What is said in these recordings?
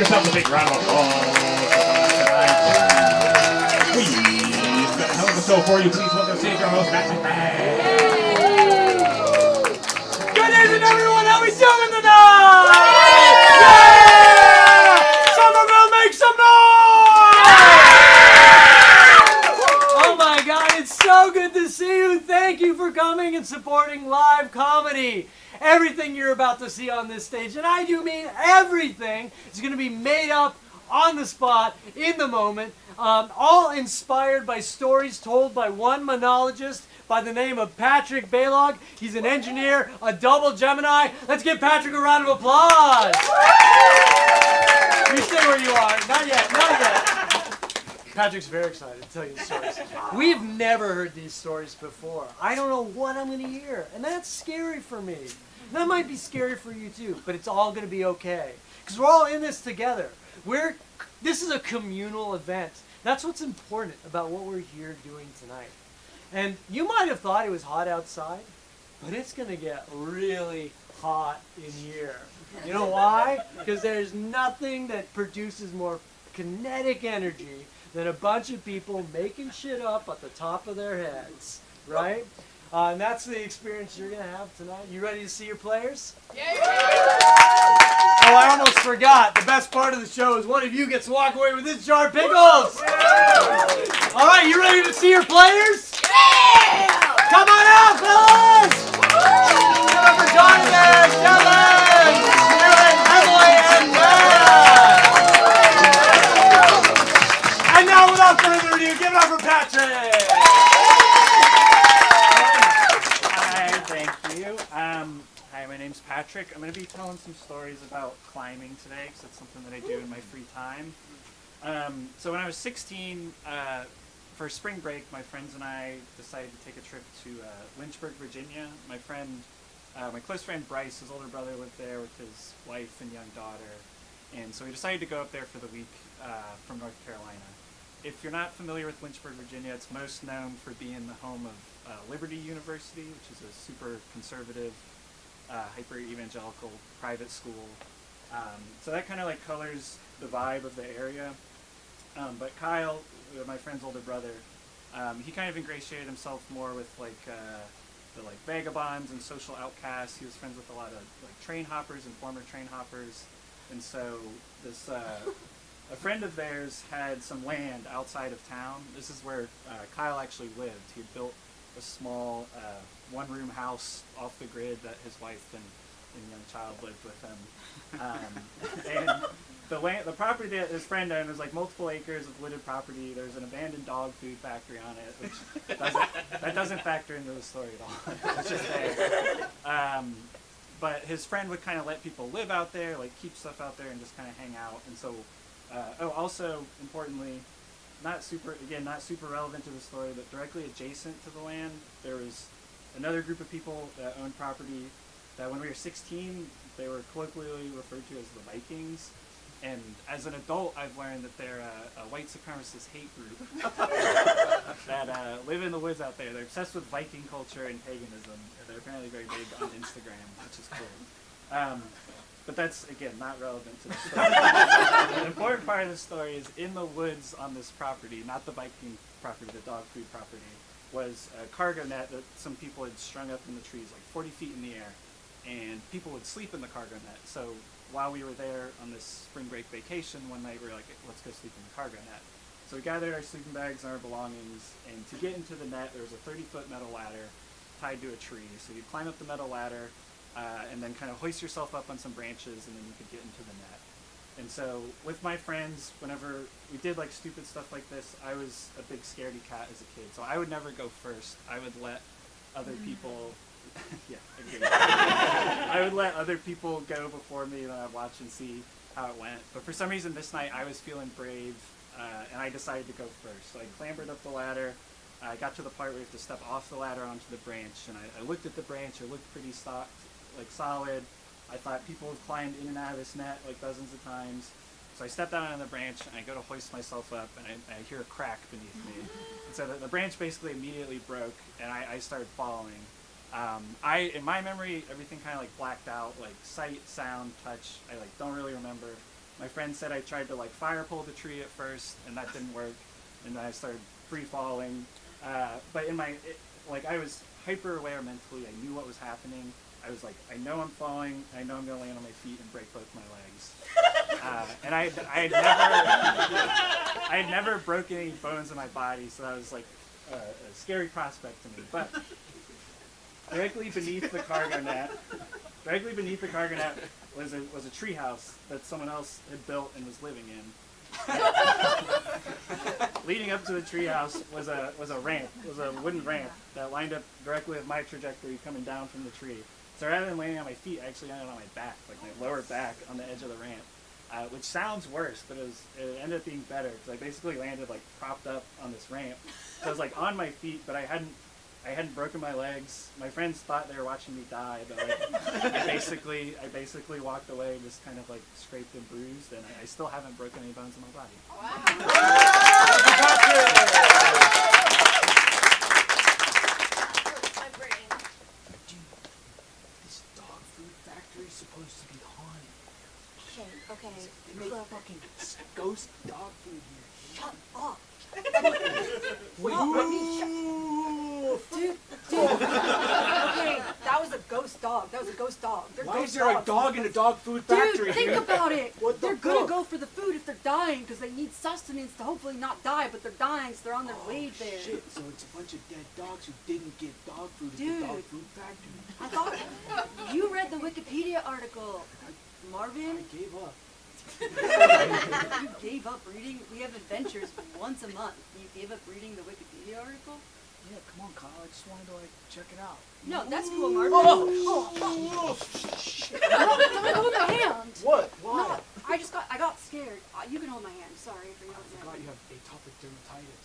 yourselves a big round of applause. Please, it's been a hell of a show for you. Please welcome stage your host, Matt McMahon. Good evening, everyone. How we doing tonight? Yeah! Somerville, make some noise! Oh my God, it's so good to see you. Thank you for coming and supporting live comedy. Everything you're about to see on this stage, and I do mean everything, is going to be made up on the spot, in the moment, all inspired by stories told by one monologist by the name of Patrick Baylog. He's an engineer, a double Gemini. Let's give Patrick a round of applause. You stay where you are. Not yet, not yet. Patrick's very excited to tell you the stories. We've never heard these stories before. I don't know what I'm going to hear, and that's scary for me. That might be scary for you too, but it's all going to be okay. Because we're all in this together. This is a communal event. That's what's important about what we're here doing tonight. And you might have thought it was hot outside, but it's going to get really hot in here. You know why? Because there's nothing that produces more kinetic energy than a bunch of people making shit up at the top of their heads, right? And that's the experience you're going to have tonight. You ready to see your players? Yeah! Oh, I almost forgot. The best part of the show is one of you gets to walk away with this jar of pickles. Yeah! All right, you ready to see your players? Yeah! Come on out, fellas! Give up for Jonathan, Kevin, Stuart, Emily, and Matt! And now, without further ado, give it up for Patrick! Hi, my name's Patrick. I'm going to be telling some stories about climbing today because it's something that I do in my free time. So when I was 16, for spring break, my friends and I decided to take a trip to Lynchburg, Virginia. My close friend Bryce, his older brother, lived there with his wife and young daughter. And so we decided to go up there for the week from North Carolina. If you're not familiar with Lynchburg, Virginia, it's most known for being the home of Liberty University, which is a super conservative, hyper-evangelical private school. So that kind of like colors the vibe of the area. But Kyle, my friend's older brother, he kind of ingratiated himself more with like the like vagabonds and social outcasts. He was friends with a lot of like train hoppers and former train hoppers. And so this a friend of theirs had some land outside of town. This is where Kyle actually lived. He had built a small one-room house off the grid that his wife and young child lived with him. And the property that his friend owned was like multiple acres of wooded property. There's an abandoned dog food factory on it, which doesn't factor into the story at all. It's just there. But his friend would kind of let people live out there, like keep stuff out there and just kind of hang out. And so, also importantly, not super relevant to the story, but directly adjacent to the land, there was another group of people that owned property that when we were 16, they were colloquially referred to as the Vikings. And as an adult, I've learned that they're a white supremacist hate group that live in the woods out there. They're obsessed with Viking culture and paganism. They're apparently very big on Instagram, which is cool. But that's, again, not relevant to the story. The important part of the story is in the woods on this property, not the Viking property, the dog food property, was a cargo net that some people had strung up in the trees, like 40 feet in the air. And people would sleep in the cargo net. So while we were there on this spring break vacation, one night we were like, let's go sleep in the cargo net. So we gathered our sleeping bags and our belongings, and to get into the net, there was a 30-foot metal ladder tied to a tree. So you'd climb up the metal ladder, and then kind of hoist yourself up on some branches, and then you could get into the net. And so with my friends, whenever we did like stupid stuff like this, I was a big scaredy cat as a kid. So I would never go first. I would let other people... yeah, agreed. I would let other people go before me, and then I'd watch and see how it went. But for some reason this night I was feeling brave, and I decided to go first. So I clambered up the ladder. I got to the part where you have to step off the ladder onto the branch, and I looked at the branch. It looked pretty solid. I thought people have climbed in and out of this net like dozens of times. So I stepped down on the branch, and I go to hoist myself up, and I hear a crack beneath me. And so the branch basically immediately broke, and I started falling. In my memory, everything kind of like blacked out, like sight, sound, touch. I like don't really remember. My friend said I tried to like fire pull the tree at first, and that didn't work, and then I started free falling. But like I was hyper aware mentally. I knew what was happening. I was like, I know I'm falling. I know I'm gonna land on my feet and break both my legs. And I had never broken any bones in my body, so that was like a scary prospect to me. But directly beneath the cargo net was a tree house that someone else had built and was living in. Leading up to the tree house was a ramp. It was a wooden ramp that lined up directly with my trajectory coming down from the tree. So rather than landing on my feet, I actually landed on my back, like my lower back on the edge of the ramp, which sounds worse, but it ended up being better because I basically landed like propped up on this ramp. So I was like on my feet, but I hadn't broken my legs. My friends thought they were watching me die, but like I basically walked away just kind of like scraped and bruised, and I still haven't broken any bones in my body. My brain. This dog food factory is supposed to be haunted. Okay. They make fucking ghost dog food here. Shut up. Wait, Dude. Okay, that was a ghost dog. They're why ghost is there a dogs. dog in a dog food factory? Dude, think about it. What the They're gonna fuck? go for the food if they're dying because they need sustenance to hopefully not die, but they're dying, so they're on their way there. Shit, so it's a bunch of dead dogs who didn't get dog food at Dude. the dog food factory. I thought you read the Wikipedia article, Marvin. I gave up. You gave up reading. We have adventures once a month. You gave up reading the Wikipedia article? Yeah, come on, Kyle. I just wanted to like check it out. No, that's cool, Marvin. Oh, Shit. Don't hold my hand. What? Why? No, I got scared. You can hold my hand. Sorry for I forgot yelling you have atopic dermatitis.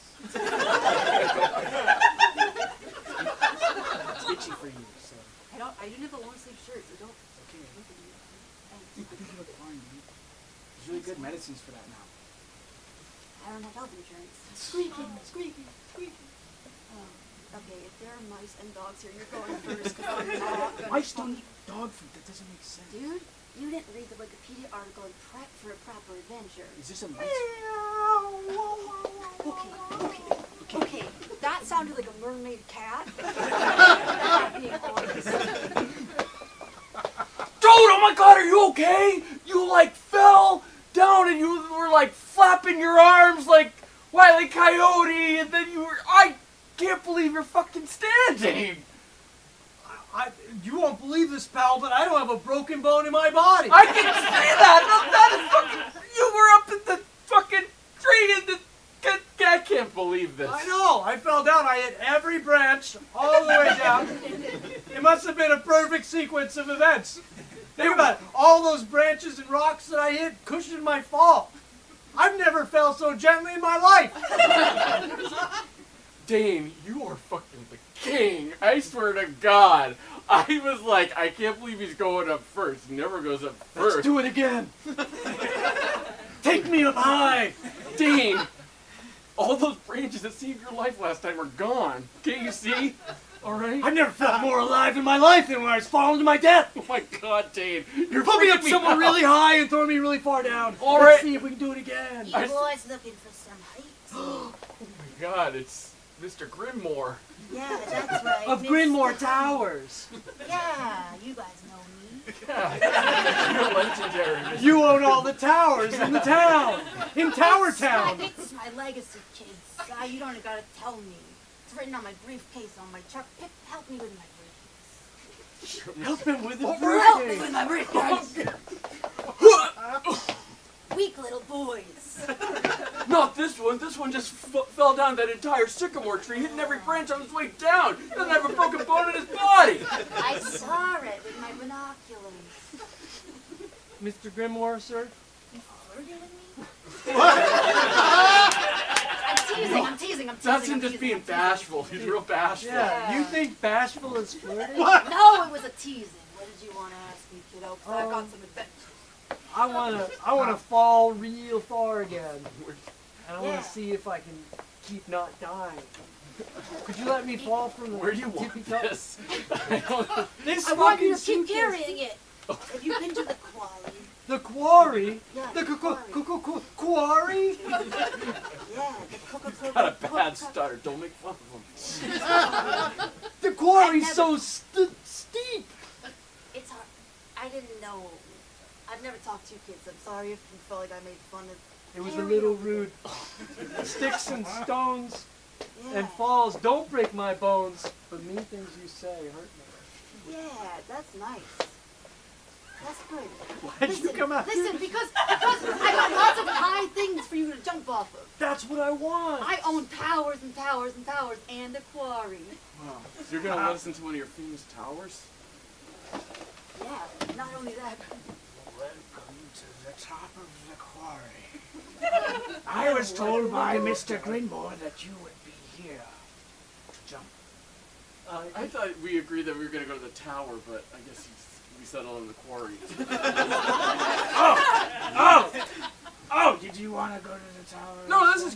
It's itchy for you, so I didn't have a long sleeve shirt, so don't it's okay. look at me. Thanks. I think you look fine, dude. There's really good medicines for that now. I don't have health insurance. Squeaky. Okay, if there are mice and dogs here, you're going first because I'm not gonna Mice don't eat dog food. That doesn't make sense. Dude, you didn't read the Wikipedia article and prep for a proper adventure. Is this a mice? Okay. That sounded like a mermaid cat. Being honest. Dude, oh my god, are you okay? You like fell down and you were like flapping your arms like Wile E. Coyote, and then I can't believe you're fucking standing. You won't believe this, pal, but I don't have a broken bone in my body. I can see that. No, that is fucking, you were up in the fucking tree and I can't believe this. I know. I fell down. I hit every branch all the way down. It must have been a perfect sequence of events. Think about it. All those branches and rocks that I hit cushioned my fall. I've never fell so gently in my life. Dane, you are fucking the king. I swear to God. I was like, I can't believe he's going up first. He never goes up first. Let's do it again. Take me up high. Dane, all those branches that saved your life last time are gone. Can't you see? All right? I've never felt more alive in my life than when I was falling to my death. Oh my God, Dane. You're Put me up freaking me somewhere out. really high and throw me really far down. All Let's right. see if we can do it again. You boys looking for some heights? Oh my God, it's Mr. Grinmore. Yeah, that's right. Of Grinmore Towers. Yeah, you guys know me. You're legendary. You own all the towers in the town. In Tower Town. It's my legacy, kids. You don't gotta tell me. It's written on my briefcase on my truck. Help me with my briefcase. Help him with the Help me with briefcase. my briefcase. Weak little boys. Not this one. This one just fell down that entire sycamore tree, hitting every branch on his way down. He doesn't have a broken bone in his body. I saw it with my binoculars. Mr. Grinmore, sir? You flirting with me? I'm teasing. That's him just being bashful. He's real bashful. Yeah. You think bashful is flirting? No, it was a teasing. What did you want to ask me, kiddo? 'Cause I've got some adventures. I wanna fall real far again. And I Yeah. wanna see if I can keep not dying. Could you let me fall from the Where do you tippy want top? this? I don't know. This I want you to fucking keep suitcase. carrying it. Have you been to the quarry? The quarry? Yeah, The the quarry? Yeah, the Coca-Cola. Got a bad start. Don't make fun of him. The quarry's never- so steep. It's hard. I didn't know. I've never talked to you kids. I'm sorry if you felt like I made fun of. It was a Harry little over there. rude. Sticks and stones Yeah. and falls don't break my bones, but mean things you say hurt me. Yeah, that's nice. That's good. Why'd you come out here? Listen, because I got lots of high things for you to jump off of. That's what I want. I own towers and towers and towers and a quarry. Wow. You're gonna let us into one of your famous towers? Yeah, not only that. Welcome to the top of the quarry. I was told by Mr. Grinmore that you would be here to jump. I thought we agreed that we were gonna go to the tower, but I guess we settled on the quarry. Oh, did you want to go to the tower? No, this is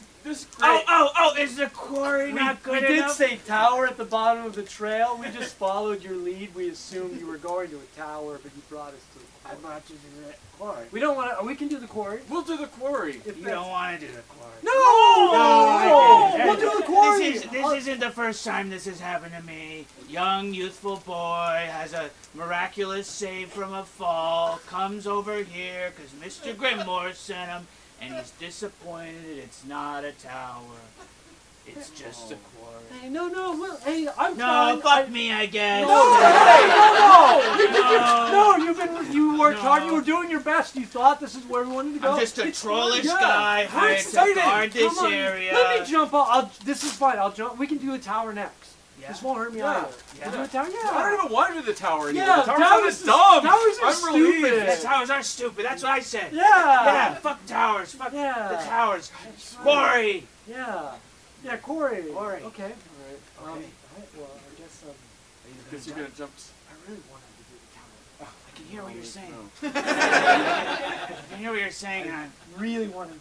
great. Oh, is the quarry not We good did enough? say tower at the bottom of the trail. We just followed your lead. We assumed you were going to a tower, but you brought us to a I quarry. brought you to the quarry. We don't want to. We can do the quarry. We'll do the quarry. If You that's- don't want to do the quarry. No! I did. We'll do the quarry. This isn't the first time this has happened to me. Young, youthful boy has a miraculous save from a fall, comes over here because Mr. Grinmore sent him, and he's disappointed it's not a tower. It's just a quarry. Hey, no. Well, hey, I'm No, fine. fuck me, I guess. No, you worked hard. You were doing your best. You thought this is where we wanted to go. I'm just a It's trollish fine. guy We're hired to excited. guard this Come on. area. Let me jump off. This is fine. I'll jump. We can do a tower next. Yeah. This won't hurt me Yeah. either. Yeah. We'll do a tower. Yeah. I don't even want to do the tower anymore. Yeah, the tower towers sounded dumb. towers are I'm relieved. stupid. Yes, towers are stupid. That's what I said. Yeah. Yeah, fuck towers. Fuck Yeah. the towers. Quarry. Yeah, Corey. Quarry. Okay. All right. Okay. All right. Well, I guess Guess you're gonna jump. I really wanted to do the tower. I can hear what you're saying. No. I can hear what you're saying. And Really wanted the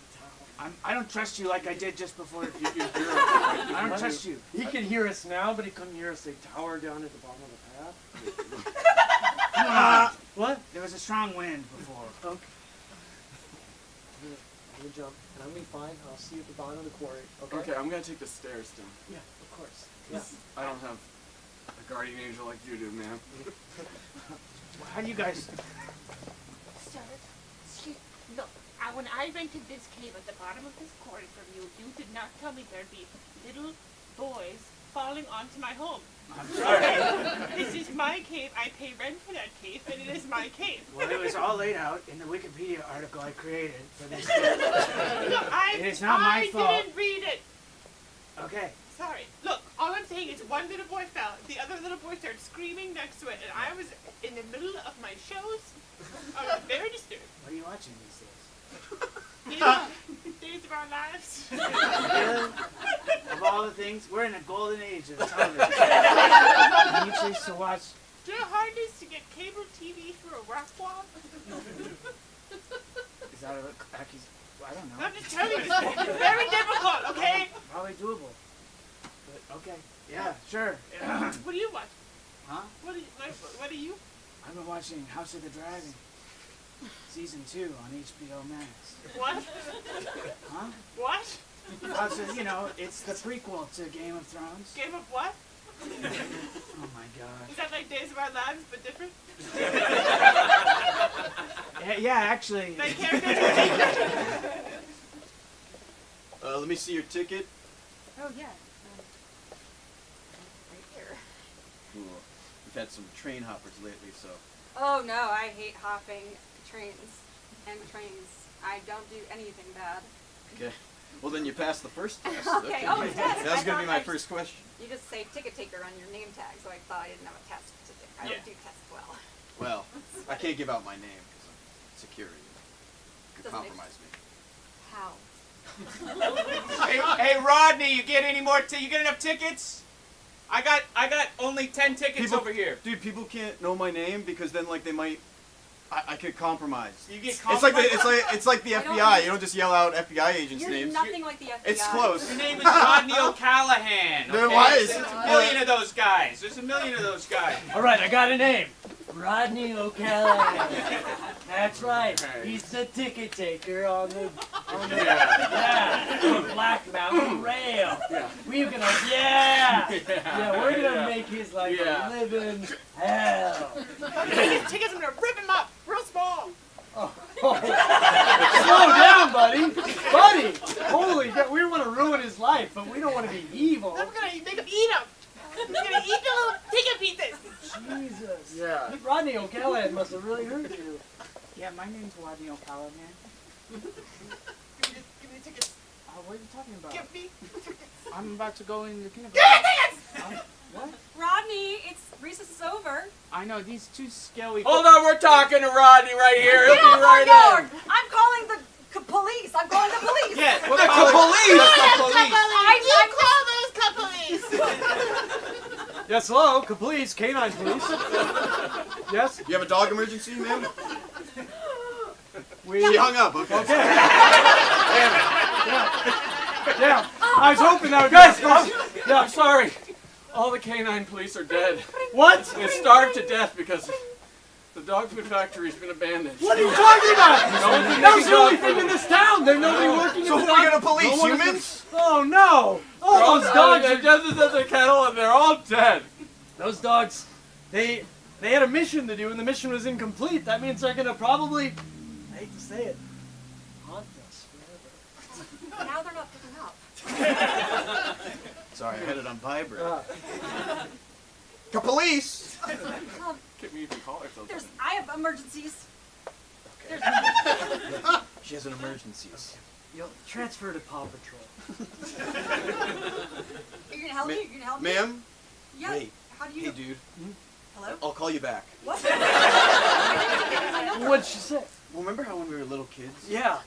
tower. I don't trust you like I did just before. I I don't trust you. He can hear us now, but he couldn't hear us say tower down at the bottom of the path. Come on. What? There was a strong wind before. Okay. I'm gonna jump, and I'm gonna be fine. I'll see you at the bottom of the quarry. Okay. Okay, I'm gonna take the stairs down. Yeah, of course. Yeah. I don't have a guardian angel like you do, man. How do you guys? Sir, look, when I rented this cave at the bottom of this quarry from you, you did not tell me there'd be little boys falling onto my home. I'm sorry. This is my cave. I pay rent for that cave, and it is my cave. Well, it was all laid out in the Wikipedia article I created for this. Look, It is not my fault. I didn't read it. Okay. Sorry. Look, all I'm saying is one little boy fell. The other little boy started screaming next to it, and I was in the middle of my shows. I was very disturbed. What are you watching these days? Days of our lives. Of all the things, we're in a golden age of television. And you choose to watch. Do you know how hard it is to get cable TV through a rock wall? Is that a accusation? I don't know. I'm just telling you, it's very difficult, okay? Probably doable. But okay. Yeah, sure. What do you watch? Huh? What do you? I've been watching House of the Dragon, season 2 on HBO Max. What? Huh? What? House of, it's the prequel to Game of Thrones. Game of what? Oh my god. Is that like Days of Our Lives but different? Yeah, actually. Like characters? Let me see your ticket. Oh yeah. Right here. Cool. We've had some train hoppers lately, so. Oh no, I hate hopping trains and trains. I don't do anything bad. Okay. Well, then you passed the first test. Okay. Oh, it's test. That was I going to be thought my I- first question. You just say ticket taker on your name tag, so I thought I didn't have a test to do. I Yeah. don't do tests well. Well, I can't give out my name because I'm security. Could Doesn't make compromise me. How? Hey, Rodney, you get any more? You get enough tickets? I got only 10 tickets over here. Dude, people can't know my name because then, like, they might. I could compromise. You get It's like compromised? it's like the I don't FBI. think- You don't just yell out FBI agents' You're names. nothing like the FBI. It's close. Your name is Rodney O'Callahan. Then Okay? why is There's it- a million of those guys. There's a million of those guys. All right, I got a name. Rodney O'Callaghan. That's right. He's the ticket taker on the Black Mountain Rail. We're gonna we're gonna make his life a living hell. Tickets, I'm gonna rip him up real small. Slow down, buddy. Buddy. Holy God, we want to ruin his life, but we don't want to be evil. I'm gonna make him eat them. I'm gonna eat the little ticket pieces. Jesus. Yeah. Rodney O'Callaghan must have really hurt you. Yeah, my name's Rodney O'Callaghan. Give me the tickets. What are you talking about? Give me tickets. I'm about to go in the Give me kindergarten. tickets. What? Rodney, it's recess is over. I know, these two scary... Hold on, we're talking to Rodney right here. He'll Get off be right my in. yard! I'm calling the police! I'm calling the police! Yeah, The police! You call those police. Yes, hello, police, canine police. Yes, You have a dog emergency, ma'am? we. She hung up. Okay. Okay. Yeah. I was hoping that would be Guys, the first- I'm sorry. All the canine police are dead. What? They starved to death because the dog food factory's been abandoned. What are you talking about? No one's been That was making the only dog thing food. in this town. There's nobody working So in who the are we dog. gonna police? No one is- Humans? Oh no! Oh, those dogs. They're just the cattle, and they're all dead. Those dogs. They had a mission to do, and the mission was incomplete. That means they're gonna probably. I hate to say it. Haunt us forever. Now they're not picking up. Sorry, I had it on vibrate. Uh, Police! Can we even call ourselves? I have emergencies. She has an emergency. You'll transfer to Paw Patrol. You're gonna help me? You're gonna help me? Ma'am? Yeah. Wait. How do you Hey, dude. Hello? I'll call you back. What? What'd she say? Well, remember how when we were little kids, Yeah.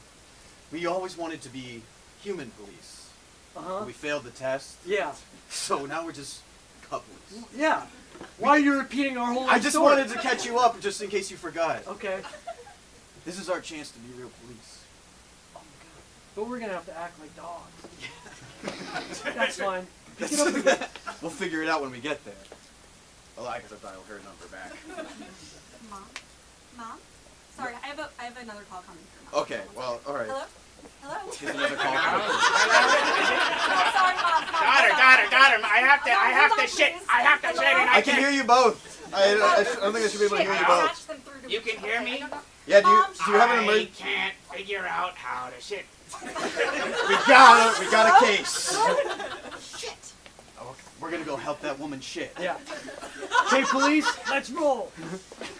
we always wanted to be human police? Uh-huh. We failed the test, Yeah. so now we're just couples. Yeah. Why are you repeating our whole I just story? wanted to catch you up just in case you forgot. Okay. This is our chance to be real police. Oh my God. But we're gonna have to act like dogs. That's fine. Pick it up again. We'll figure it out when we get there. Well, I guess I'll dial her number back. Mom? Mom? Sorry, I have another call coming through. Mom. Okay, well, alright. Hello? Hello? Here's another call coming. Sorry, Mom. Got him. I have to shit. And I can hear you both. I don't think I should be able to hear you both. Patch them through to You can hear me? Yeah, do Mom, you have an I emergency? can't figure out how to shit. We got a case. Shit. We're gonna go help that woman shit. Yeah. Okay, police, let's roll.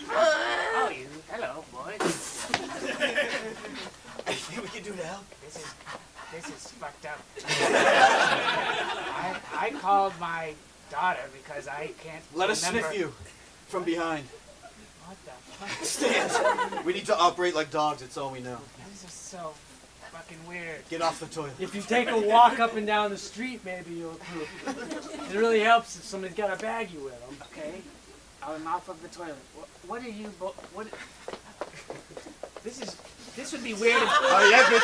Oh, you. Hello, boys. Anything we can do to help? This is fucked up. I called my daughter because I can't Let us remember. sniff you from behind. What the fuck? Stand. We need to operate like dogs. It's all we know. This is so fucking weird. Get off the toilet. If you take a walk up and down the street, maybe you'll poop. It really helps if somebody's got a baggie with them. Okay, I'm off of the toilet. What are you? What? This would be weird. Oh yeah,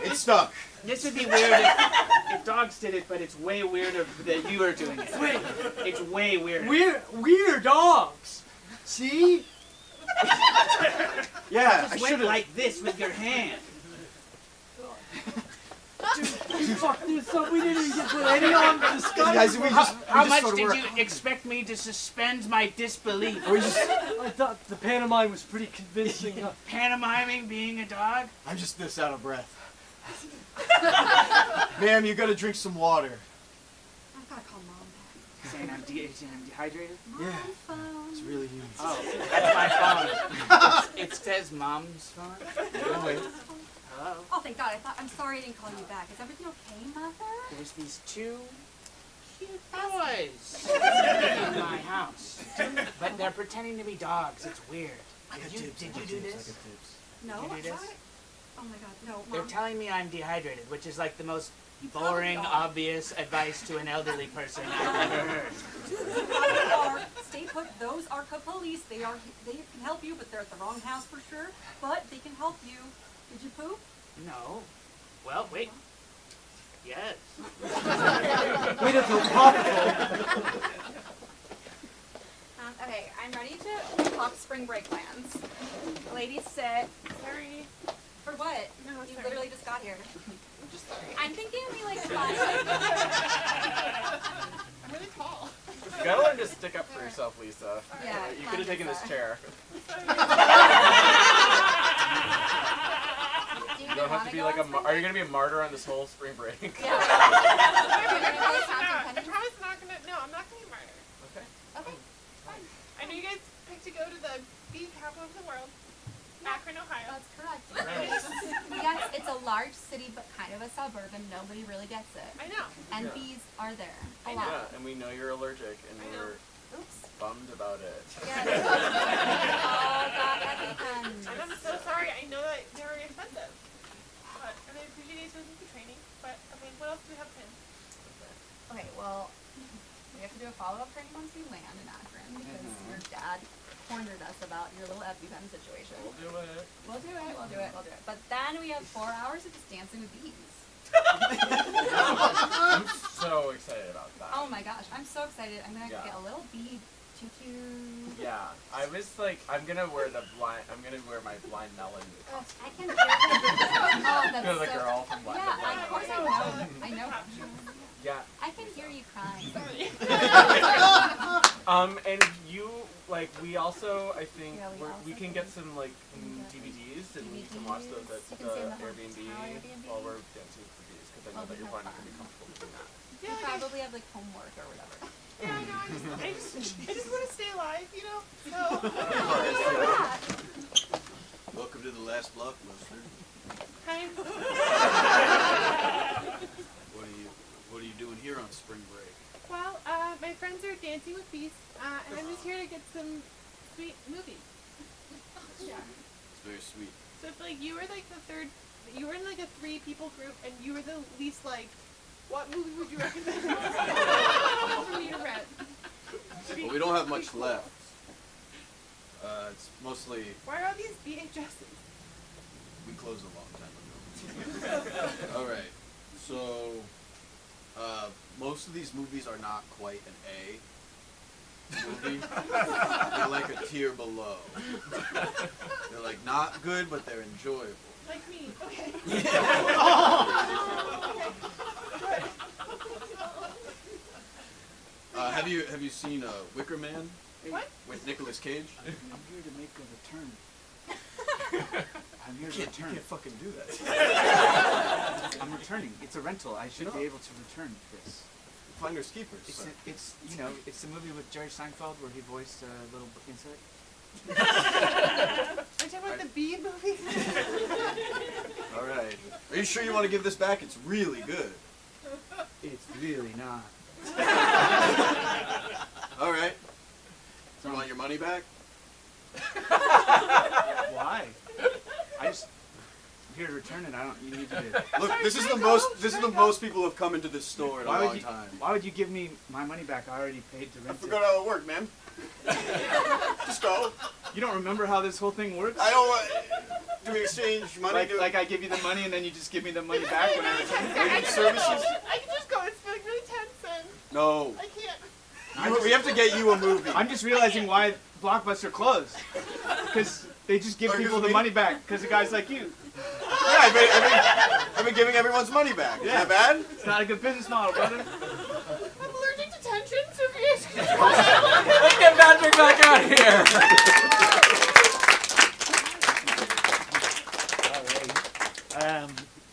it's stuck. This would be weird if dogs did it, but it's way weirder that you are doing it. Wait, It's way weirder. we're dogs. See? Yeah, I Just should went have. like this with your hand. You fucked this up. We didn't even get to any on discussion. Guys, we just How much sort of did were- you expect me to suspend my disbelief? I thought the pantomime was pretty convincing. Pantomiming being a dog? I'm just this out of breath. Ma'am, you gotta drink some water. I've got to call Mom back. Saying I'm dehydrated? Yeah, Phone. it's really human. Oh, that's my phone. It says mom's phone. Oh, wait. Hello? Oh, thank God. I'm sorry I didn't call you back. Is everything okay, Mother? There's these two cute boys in my house. But they're pretending to be dogs. It's weird. Did you do this? No. Did you do this? Sorry. Oh my God, no, They're Mom. telling me I'm dehydrated, which is like the most probably boring, are. obvious advice to an elderly person I've ever heard. You probably are. Stay put. Those are police. They can help you, but they're at the wrong house for sure. But they can help you. Did you poop? No. Well, wait. Yes. Wait until Paw Patrol. Okay, I'm ready to pop spray spring break plans. Ladies, sit. Sorry. For what? No, You sorry. literally just got here. I'm just sorry. I'm thinking we like fun. I'm really tall. You gotta learn to stick up for yourself, Lisa. Yeah, You could have taken this Lisa. chair. Do You don't have to be like a. Are you gonna be a martyr on this whole spring break? Yeah. I promise I'm not gonna. No, I'm not gonna be a martyr. Okay. Okay. Fine. I know you guys picked to go to the bee capital of the world, Akron, Ohio. That's correct. Nice. Yes, it's a large city, but kind of a suburb, and nobody really gets it. I know. And Yeah. bees are there. A I lot. Yeah, and we know you're allergic, and I know. we're Oops. bummed about it. Yes. Oh, God, EpiPens. And I'm so sorry. I know that they're very expensive. But, and I appreciate you guys doing the training. But, okay, what else do we have planned? Okay, well, we have to do a follow-up training once we land in Akron, because your dad cornered us about your little EpiPen situation. We'll do it. We'll do it, we'll do it, we'll do it. But then we have 4 hours of just dancing with bees. I'm so excited about that. Oh my gosh, I'm so excited. I'm gonna Yeah. get a little bee tutu. Yeah, I was like, I'm gonna wear my blind melon costume. I can hear you. Oh, that's You're the so... girl from Blind Yeah, Blind of course I Melon. know. I know. Yeah. I can hear you crying. And you, like, we also, I think, Yeah, we can get some, like, DVDs, and we can watch those at You the can stay in the Airbnb hotel Airbnb. while we're dancing with the bees, because I know Well, that we you're have probably not going to be fun. comfortable doing that. You probably have like homework or whatever. Yeah, I know. I just want to stay alive, you know? So. Welcome to the last blockbuster. Hi. What are you doing here on spring break? Well, my friends are dancing with bees, and I'm just here to get some sweet movies. Yeah. It's very sweet. So if like you were like the third, you were in like a 3-people group, and you were the least like, what movie would you recommend for me to rent? Well, we don't have much left. It's mostly Why are all these VHSs? we closed a long time ago. All right. So most of these movies are not quite an A movie. They're like a tier below. They're like not good, but they're enjoyable. Like me. Okay. Have you seen Wicker Man? What? With Nicolas Cage? I'm here to make a return. I'm here to return. You can't fucking do that. I'm returning. It's a rental. I should be able to return this. Finders keepers. It's the movie with Jerry Seinfeld where he voiced a little insect. Are you talking about the bee movie? All right. Are you sure you want to give this back? It's really good. It's really not. All right. So you want your money back? Why? I'm here to return it. You need to. Look, this is the most people have come into this store in a long time. Why would you give me my money back? I already paid to I rent forgot it. how it worked, man. Just go. You don't remember how this whole thing works? I don't want. Do we exchange money? Like I give you the money and then you just give me the money back when I return it? We need services? I can just go. It's like really tense and No. I can't. We have to get you a movie. I'm just realizing why Blockbuster closed. Because they just give Oh, people because the me? money back. Because of guys like you. Yeah, I've been giving everyone's money back. Is that bad? It's not a good business model, brother. I'm allergic to tension, so please. Let's get Patrick back out here.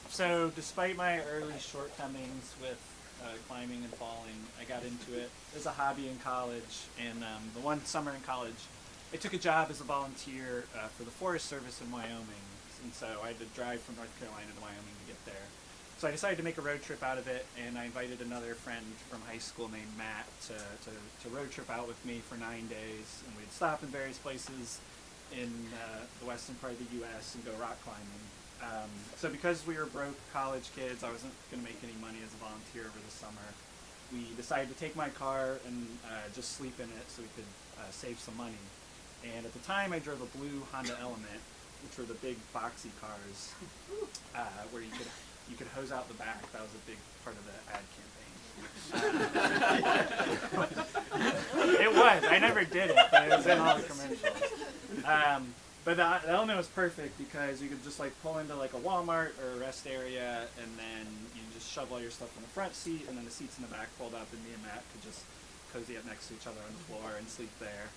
So despite my early shortcomings with climbing and falling, I got into it as a hobby in college. And the one summer in college, I took a job as a volunteer for the Forest Service in Wyoming. And so I had to drive from North Carolina to Wyoming to get there. So I decided to make a road trip out of it, and I invited another friend from high school named Matt to road trip out with me for 9 days. And we'd stop in various places in the western part of the U.S. and go rock climbing. So because we were broke college kids, I wasn't going to make any money as a volunteer over the summer. We decided to take my car and just sleep in it so we could save some money. And at the time, I drove a blue Honda Element, which were the big boxy cars where you could hose out the back. That was a big part of the ad campaign. It was. I never did it, but it was in all the commercials. But the element was perfect because you could just like pull into like a Walmart or a rest area, and then you just shove all your stuff in the front seat, and then the seats in the back fold up, and me and Matt could just cozy up next to each other on the floor and sleep there.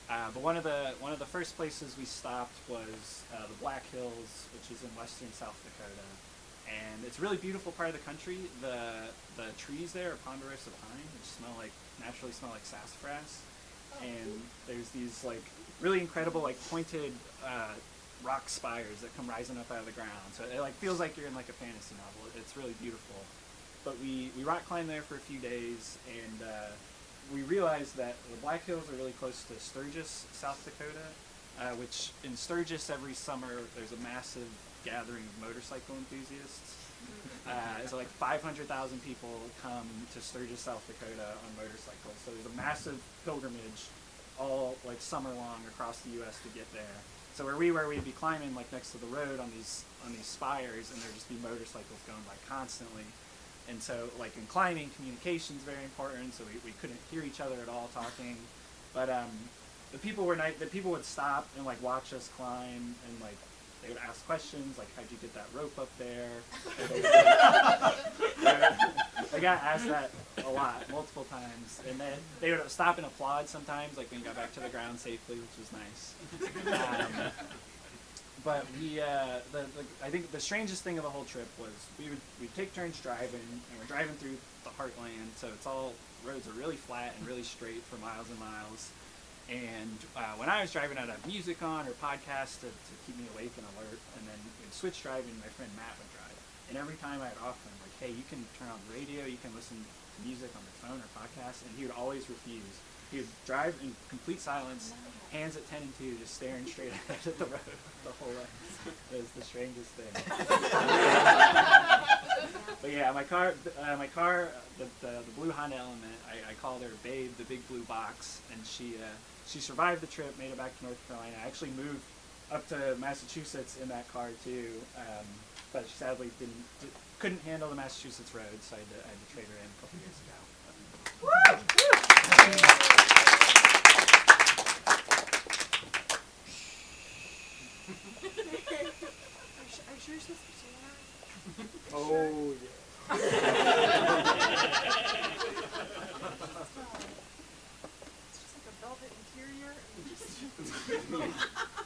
But one of the first places we stopped was the Black Hills, which is in western South Dakota, and it's a really beautiful part of the country. The trees there are ponderosa pine, which naturally smell like sassafras, and there's these like really incredible like pointed rock spires that come rising up out of the ground. So it like feels like you're in like a fantasy novel. It's really beautiful. But we rock climbed there for a few days, and we realized that the Black Hills are really close to Sturgis, South Dakota, which in Sturgis every summer there's a massive gathering of motorcycle enthusiasts. So like 500,000 people come to Sturgis, South Dakota on motorcycles. So there's a massive pilgrimage all like summer long across the U.S. to get there. So where we were, we'd be climbing like next to the road on these spires, and there'd just be motorcycles going by constantly. And so like in climbing, communication's very important. So we couldn't hear each other at all talking. But the people were nice. The people would stop and like watch us climb, and like they would ask questions like, "How'd you get that rope up there?" I got asked that a lot, multiple times, and then they would stop and applaud sometimes, like when you got back to the ground safely, which was nice. But I think the strangest thing of the whole trip was we'd take turns driving, and we're driving through the heartland, so roads are really flat and really straight for miles and miles. And when I was driving, I'd have music on or podcasts to keep me awake and alert. And then we'd switch driving, my friend Matt would drive. And every time I'd offer him, like, hey, you can turn on the radio, you can listen to music on the phone or podcasts. And he would always refuse. He would drive in complete silence, hands at 10 and 2, just staring straight ahead at the road the whole way. It was the strangest thing. But yeah, my car, the blue Honda Element, I called her Babe, the big blue box, and she survived the trip, made it back to North Carolina. I actually moved up to Massachusetts in that car too, but she sadly couldn't handle the Massachusetts roads, so I had to trade her in a couple years ago. Are you sure you're supposed to be saying that? Oh yeah. It's just like a velvet interior.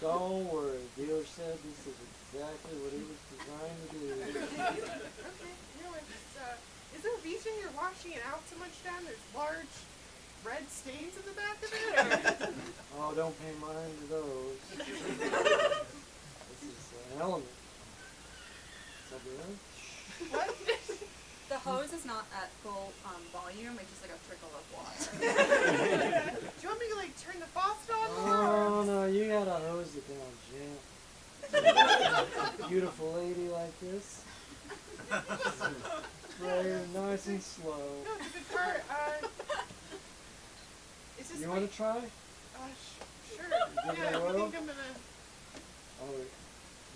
Don't worry, dealer said this is exactly what he was designed to do. Okay, you know, is there a reason you're washing it out so much, Dan? There's large red stains in the back of it? Or? Oh, don't pay mind to those. This is an Element. Is that good? What? The hose is not at full volume, it's just like a trickle of water. Do you want me to like turn the faucet on more? Oh no, you gotta hose it down, Jan. Beautiful lady like this. Spray her nice and slow. No, it's a good car. Is this You wanna try? Sure. Give Yeah, it I oil? think I'm gonna... Oh,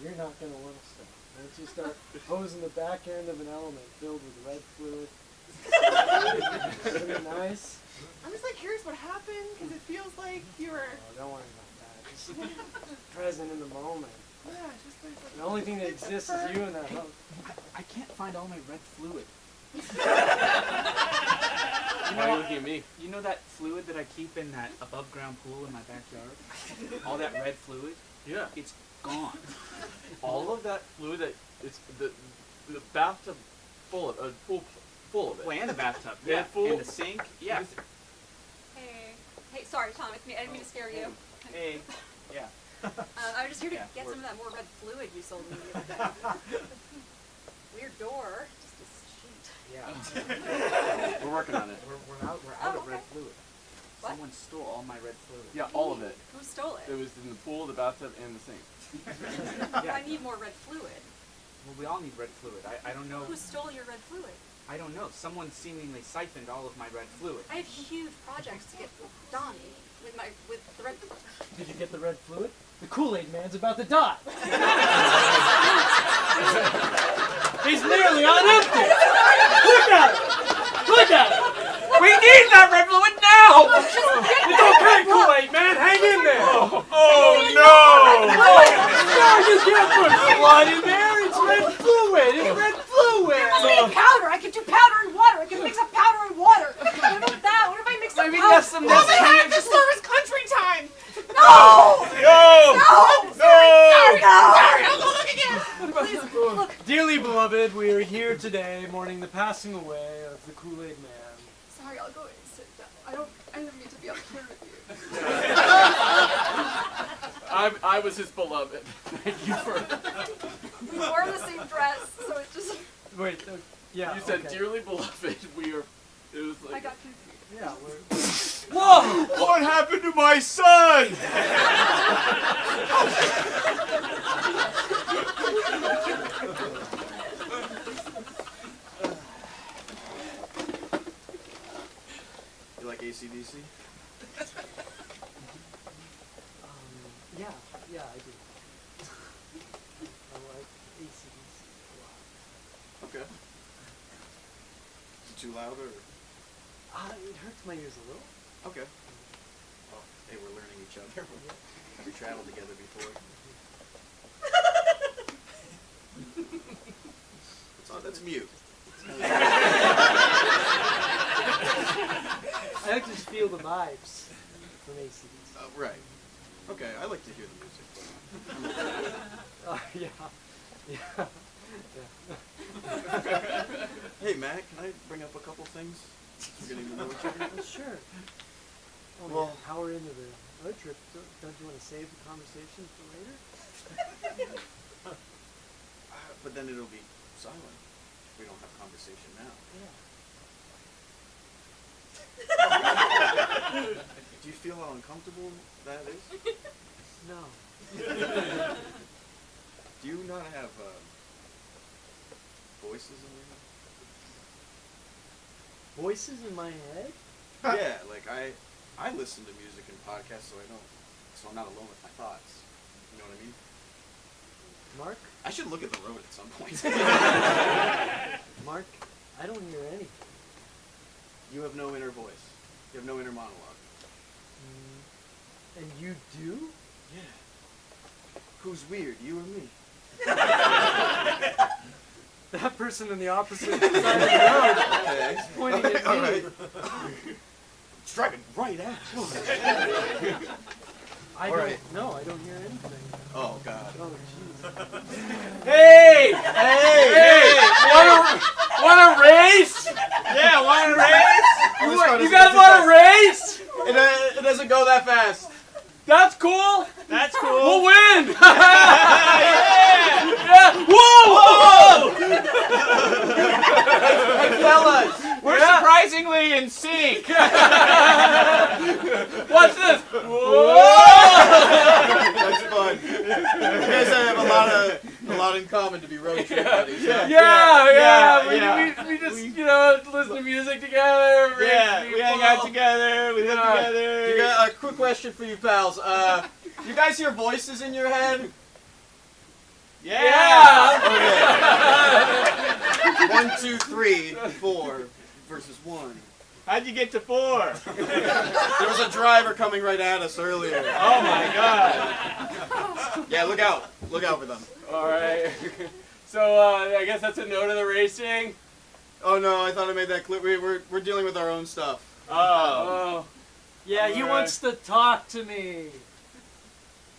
you're not gonna want to stop. Once you start hosing the back end of an Element filled with red fluid, isn't it nice? I'm just like curious what happened, because it feels like you were... Oh, don't worry about that. Just present in the moment. Yeah, just like... The only thing that exists is you and that hose. I can't find all my red fluid. Why are you looking at me? You know that fluid that I keep in that above ground pool in my backyard? All that red fluid? Yeah. It's gone. All of that fluid that it's the bathtub full of pool full of it. Well, and the bathtub. Yeah, Yeah, full. and the sink. Yeah. Hey, sorry, Tom, it's me. I didn't mean to scare you. Hey. Yeah. I was just here to Yeah, get some of that more red fluid you sold me the other day. Weird door, just a sheet. Yeah. We're working on it. We're out of okay. red fluid. What? Someone stole all my red fluid. Yeah, all of it. Who stole It it? was in the pool, the bathtub, and the sink. Yeah. I need more red fluid. Well, we all need red fluid. I don't know. Who stole your red fluid? I don't know. Someone seemingly siphoned all of my red fluid. I have huge projects to get done with the red fluid. Did you get the red fluid? The Kool-Aid man's about to die. He's nearly on empty. Look at it. Look at it. We need that red fluid now! It's okay, Kool-Aid man. Hang in there. Oh no! You can't put blood in there. It's red fluid. It's red fluid. It must be powder. I can do powder and water. I can mix up powder and water. What about that? What if I mix up Maybe powder? that's some Oh, they have to service country time. No! No. Sorry, no! Sorry, I'll go look again. Please, look. Dearly beloved, we are here today mourning the passing away of the Kool-Aid Man. Sorry, I'll go and sit down. I didn't mean to be up here with you. I was his beloved. Thank you for. We wore the same dress, so it just. Wait, yeah. You said okay. dearly beloved. We are. It was I like. got confused. Yeah, we're. Whoa! What happened to my son? You like AC/DC? Yeah, I do. I like AC/DC a lot. Okay. Is it too loud or? It hurts my ears a little. Okay. Oh, hey, we're learning each other. Have we traveled together before? That's mute. I like to just feel the vibes from AC/DC. Right. Okay, I like to hear the music. Yeah. Hey, Matt, can I bring up a couple things? We're getting to know each other. Sure. Oh, Well- yeah. How we're into the road trip. Don't you want to save the conversation for later? But then it'll be silent. We don't have conversation now. Yeah. Do you feel how uncomfortable that is? No. Do you not have voices in your Voices in my head? head? Yeah, like I listen to music and podcasts, so I'm not alone with my thoughts. You know what I mean? Mark? I should look at the road at some point. Mark, I don't hear anything. You have no inner voice. You have no inner monologue. And you do? Yeah. Who's weird, you or me? That person in the opposite side of the road Okay. is pointing at me. All right. It's driving right at you. I All don't. right. No, I don't hear anything. Oh God. Oh, jeez. Hey! Hey! Want a race? Yeah, want a race? You guys want a race? It doesn't go that fast. That's cool. That's We'll cool. win. Yeah! Yeah. Whoa! Hey, fellas, we're Yeah. surprisingly in sync. Watch this. Whoa! That's fun. You guys have a lot in common to be road trip buddies. huh? Yeah. We just listen to music together. race Yeah, we hang out people. together, we live together. You got a quick question for you pals. You guys hear voices in your head? Yeah. Okay. 1, 2, 3, 4 versus 1. How'd you get to 4? There was a driver coming right at us earlier. Oh my God. Yeah, look out. Look out for them. All right. So I guess that's a no to the racing. Oh no, I thought I made that clear. We're dealing with our own stuff. Oh. Oh. Yeah, he Alright. wants to talk to me.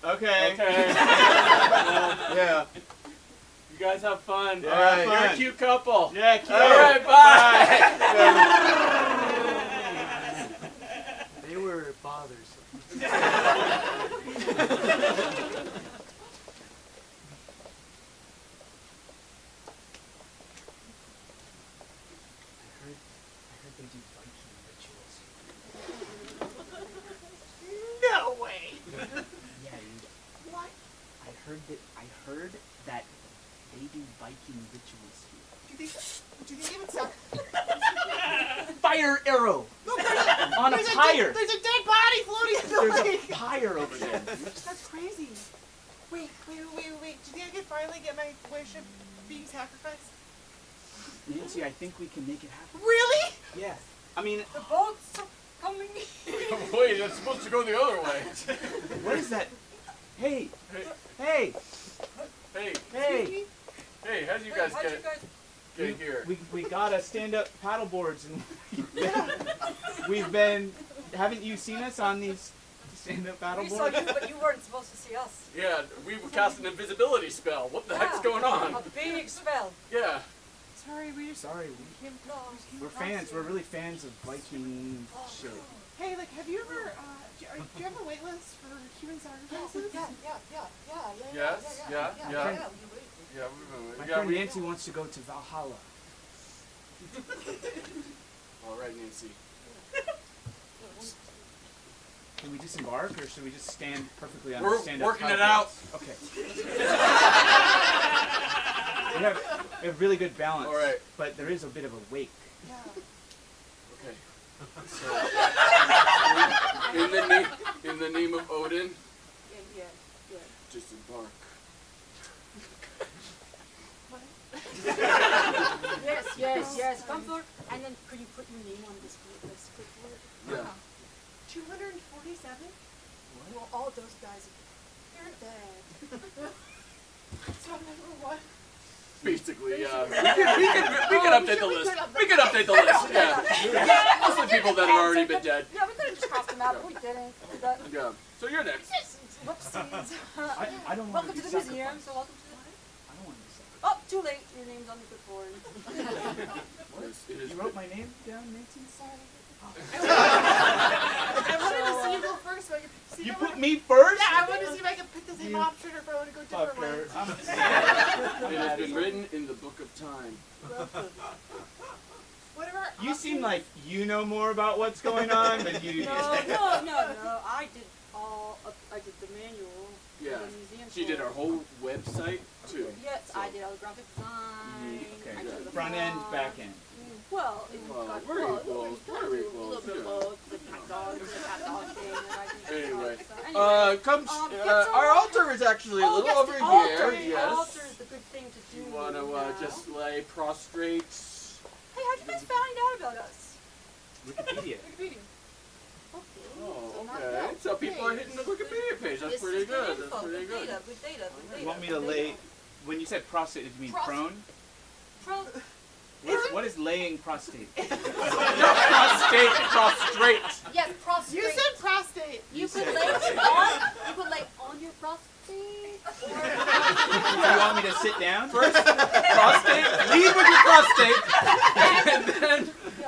Okay. Okay. Yeah. You guys have fun. Yeah, All right. You're a fun. cute couple. Yeah, cute. All right. Bye. They were bothersome. I heard they do Viking rituals. No way. Yeah, dude. What? I heard that they do Viking rituals here. Do you think it would sound? Fire arrow on a pyre. There's a dead body floating in the There's lake. a pyre over there. That's crazy. Wait. Did I finally get my wish of being sacrificed? Nancy, I think we can make it happen. Really? Yeah. I mean, The boat's coming. Wait, it's supposed to go the other way. what is that? Hey. Hey, Hey, hey, how'd you Hey, guys how'd get you guys? get here? We got a stand-up paddle boards and we've been. Haven't you seen us on these stand-up paddle We saw boards? you, but you weren't supposed to see us. Yeah, we cast an invisibility spell. What the heck's going on? A big spell. Yeah. Sorry, we just Sorry, came No. we're fans. We're really fans of Viking shit. Hey, like, have you ever, do you have a wait list for human sacrifices? Yes. Yeah. Yeah. My Yeah. friend Nancy wants to go to Valhalla. All right, Nancy. Can we disembark, or should we just stand perfectly on We're the stand-up working it paddle out. boards? Okay. we have really good balance. All right. But there is a bit of a wake. Okay. So, in the name of Odin, disembark. Yes. Come forward. And then could you put your name on this clipboard? Yeah. 247? Well, all those guys, they're dead. So number one. Basically, yeah. We can update the list. We can update the list. Yeah. Mostly people that have already been dead. Yeah, we could have just crossed them out, but we didn't. Yeah. So you're next. Whoopsies. I don't want Welcome to to be the museum. sacrificed. So welcome to the. I don't want to be sacrificed. Oh, too late. Your name's on the clipboard. It is You wrote my name down, Nancy? I wanted to see you go first, so I could see You if I put wanna- me first? Yeah, I wanted to see if I could pick the same option or if I want to go different ways. It has been written in the book of time. Whatever. You seem like you know more about what's going on than you do. No. I did the manual. Yeah. For the museum She did tour. our whole website too. Yes, So- I did all the graphic design. Okay, I did the front end, font. back end. Well, Well, we're equals. We're a equals. little bit of Yeah. both. The cat dog thing. And I did Anyway, so come. get some- Our altar is actually a little yes, over the here. altar. The Yes. altar is the good thing to do. You want to now. just lay prostrate? Hey, how'd you guys find out about us? Wikipedia. Wikipedia. Okay. Oh, so not okay. bad. So people are hitting the Wikipedia page. That's This pretty is good good. info, That's pretty good good. data, good data, good data. You want me to good lay? data. When you said prostate, did you mean prone? What is laying prostate? Prostate, prostrate. Yes, prostrate. You said prostate. You could said lay prostate. on your prostate. Do you want me to sit down? First, prostate. Lead with your prostate,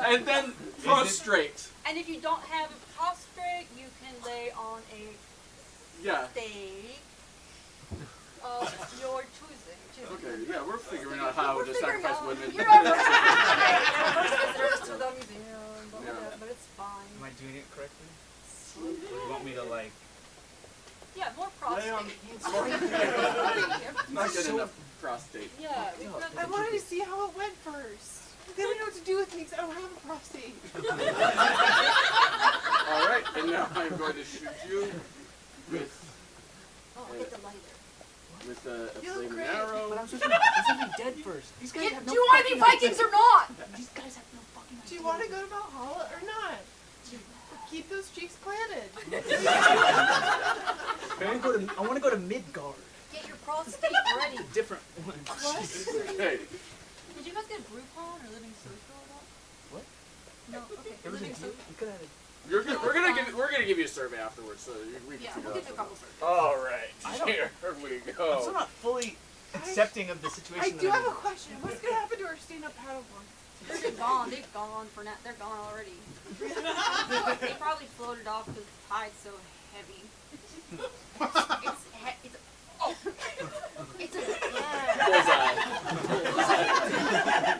and then prostrate. And if you don't have a prostrate, you can lay on a Yeah. steak of your choosing. Okay. Yeah, we're figuring out how to sacrifice women. You're our first visitors to the museum, but it's fine. Am I doing it correctly? Or do you want me to like? Yeah, more prostate. Not good enough prostate. Yeah. I wanted to see how it went first. They don't know what to do with me because I don't have a prostate. All right, and now I'm going to shoot you with Oh, get the lighter. a You look flaming great. arrow. I'm supposed to be dead first. These guys have Do no you want to be fucking Vikings or not? These guys have no fucking Do you want to go to Valhalla or not? Keep those cheeks planted. I want to go to Midgard. Get your prostate ready. Different one. Okay. Did you guys get Groupon or Living Social at all? What? No. Okay. It was a Living deal. Social. We could have. We're gonna give you a survey afterwards, so we can Yeah, figure we'll out. get you a couple surveys. All right. I don't- Here we I'm go. still not fully accepting of the I situation. do that have I'm a question. What's going to happen to our stand-up paddleboard? They're gone. They've gone for now. They're gone already. They probably floated off because the tide's so heavy. It's a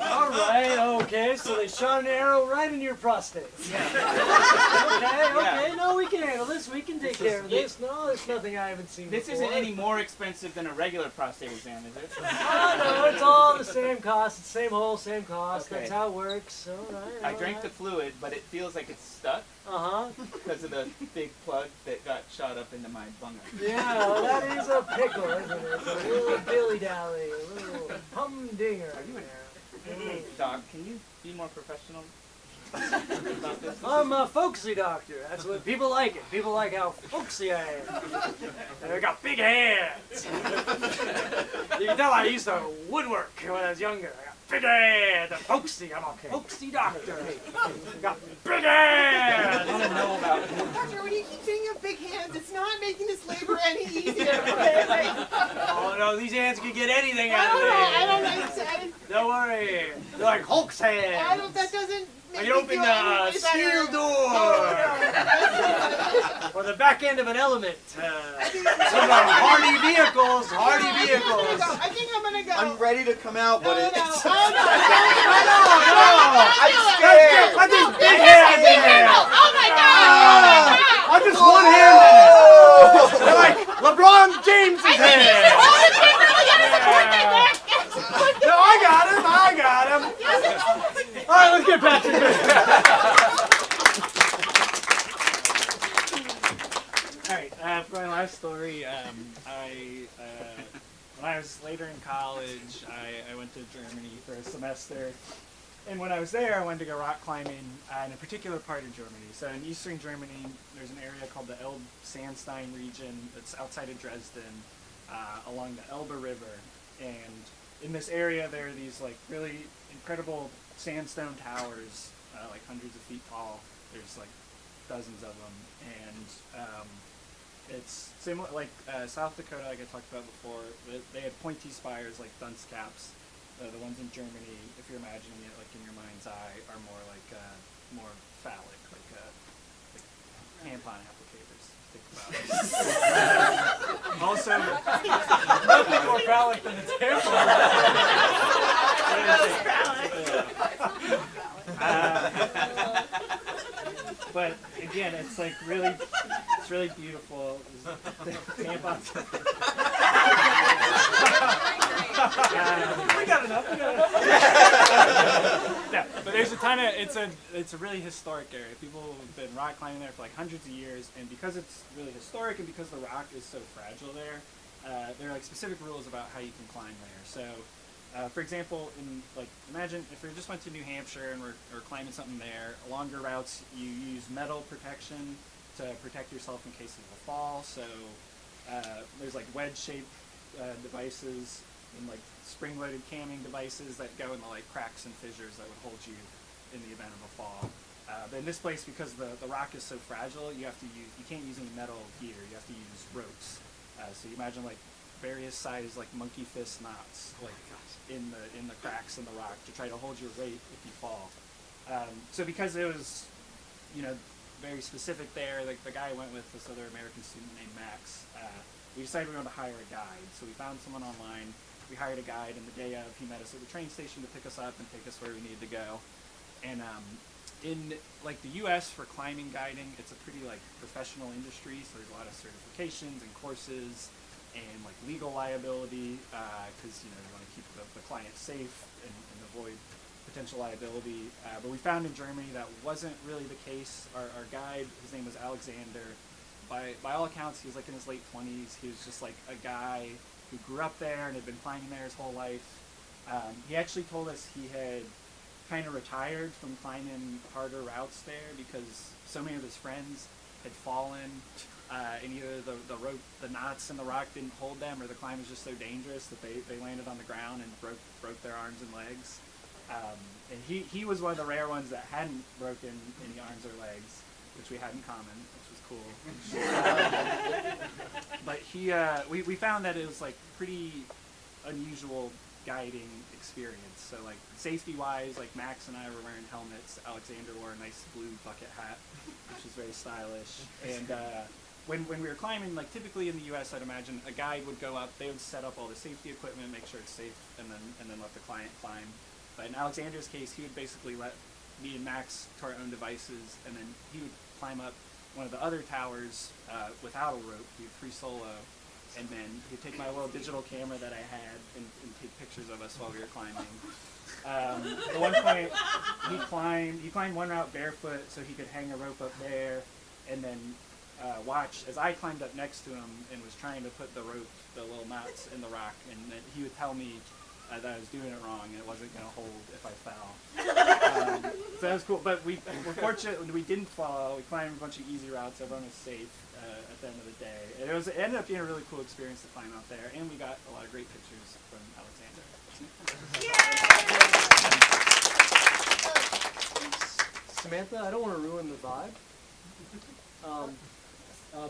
All right. Okay. So they shot an arrow right in your prostate. Yeah. Okay. No, we can handle this. We can take care of this. No, there's nothing I haven't seen This before. isn't any more expensive than a regular prostate exam, is it? Oh, no, it's all the same cost. It's same hole, same cost. Okay. That's how it works. All right. I drank the fluid, but it feels like it's stuck Uh-huh. because of the big plug that got shot up into my bunger. Yeah, well, that is a pickle, isn't it? It's a little dilly-dally, a little humdinger. Are you Doc, can you be more professional about this? I'm a folksy doctor. That's what people like it. People like how folksy I am. And I got big hands. You can tell I used to woodwork when I was younger. I got big hands. I'm folksy. I'm a folksy doctor. I got big hands. I don't know about it. Doctor, when you keep saying you have big hands, it's not making this labor any easier. Okay? Oh no, these hands can get anything out of me. I don't know. Don't worry. They're like Hulk's hands. That doesn't make I me open feel the any steel better. door. Or the back end of an element. Some hardy vehicles. I think I'm gonna go. I'm ready to come out, but it's. No. I'm scared. Let these big hands in there. Oh my God! I'm just one-handed. They're like LeBron James' hands. No, I got him. All right, let's get back to this. All right, for my last story, when I was later in college, I went to Germany for a semester. And when I was there, I wanted to go rock climbing in a particular part of Germany. So in eastern Germany, there's an area called the Elbe Sandstein region that's outside of Dresden, along the Elbe River. And in this area, there are these like really incredible sandstone towers, like hundreds of feet tall. There's like dozens of them, and it's similar, like South Dakota, like I talked about before. They had pointy spires like dunce caps. The ones in Germany, if you're imagining it like in your mind's eye, are more like more phallic, like tampon applicators. Think about it. Also, Nothing more phallic than a but again, it's like it's really beautiful. Tampons. We got enough. Yeah, but there's a ton of it's a really historic area. People have been rock climbing there for like hundreds of years, and because it's really historic and because the rock is so fragile there, there are like specific rules about how you can climb there. So, for example, imagine if we just went to New Hampshire and we're climbing something there. Along your routes, you use metal protection to protect yourself in case of a fall. So there's like wedge-shaped devices and like spring-loaded camming devices that go in the like cracks and fissures that would hold you in the event of a fall. But in this place, because the rock is so fragile, you can't use any metal gear. You have to use ropes. So you imagine like various sized like monkey fist knots like in the cracks in the rock to try to hold your weight if you fall. So because it was, very specific there, like the guy I went with, this other American student named Max, we decided we were going to hire a guide. So we found someone online, we hired a guide, and the day of, he met us at the train station to pick us up and take us where we needed to go. And in like the U.S. for climbing guiding, it's a pretty like professional industry, so there's a lot of certifications and courses and like legal liability, because you want to keep the client safe and avoid potential liability. But we found in Germany that wasn't really the case. Our guide, his name was Alexander. By all accounts, he was like in his late 20s. He was just like a guy who grew up there and had been climbing there his whole life. He actually told us he had kind of retired from climbing harder routes there because so many of his friends had fallen, and either the knots in the rock didn't hold them, or the climb was just so dangerous that they landed on the ground and broke their arms and legs. And he was one of the rare ones that hadn't broken any arms or legs, which we had in common, which was cool. But we found that it was like pretty unusual guiding experience. So like safety wise, like Max and I were wearing helmets. Alexander wore a nice blue bucket hat, which was very stylish. And when we were climbing, like typically in the U.S., I'd imagine a guide would go up, they would set up all the safety equipment, make sure it's safe, and then let the client climb. But in Alexander's case, he would basically let me and Max to our own devices, and then he would climb up one of the other towers without a rope. He would free solo, and then he'd take my little digital camera that I had and take pictures of us while we were climbing. At one point, he climbed one route barefoot so he could hang a rope up there, and then watch as I climbed up next to him and was trying to put the rope, the little knots in the rock, and then he would tell me that I was doing it wrong and it wasn't going to hold if I fell. So that was cool. But we're fortunate when we didn't fall. We climbed a bunch of easy routes. Everyone was safe at the end of the day. And it ended up being a really cool experience to climb out there. And we got a lot of great pictures from Alexander. Samantha, I don't want to ruin the vibe.